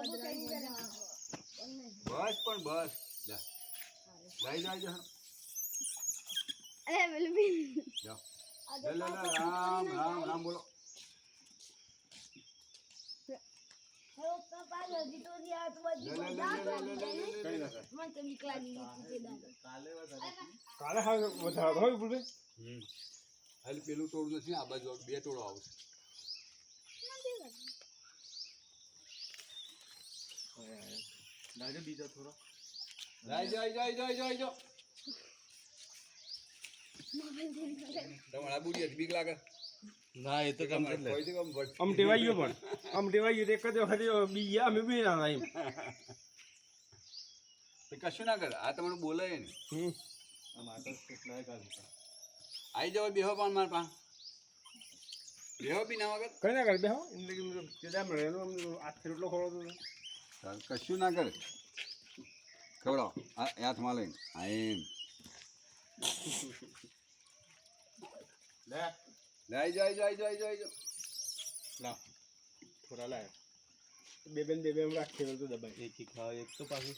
બસ પણ બસ લઈ જાય અરે બિલબિલ જાઓ રામ રામ રામ બોલો કાલે હા વધારે હોય બોલે હાલ પેલું ટોળું નથી આ બાજુ બે ટોળો આવશે લાગે બીજા થોડો જાય તમારા બુડી બીક લાગે ના એ તો કામ કરી લે કોઈ આમ ટેવાઈ ગયો પણ આમ ટેવાઈ ગયો એક જ વખત બી અમે બી ના એમ કશું ના કરે આ તમને બોલે ને આવી જાવ બેહો પણ માર પા બેહો બી ના વગર કઈ ના કરે બેહો એમ કે જામ રેલો આથી રોટલો ખવડો તો કશું ના કરે ખવડાવો આ હાથમાં લઈને આ એમ લે લઈ જાય લા થોડા લાય બે બેન રાખી તો દબાઈ એક ખાવ એક તો પાછું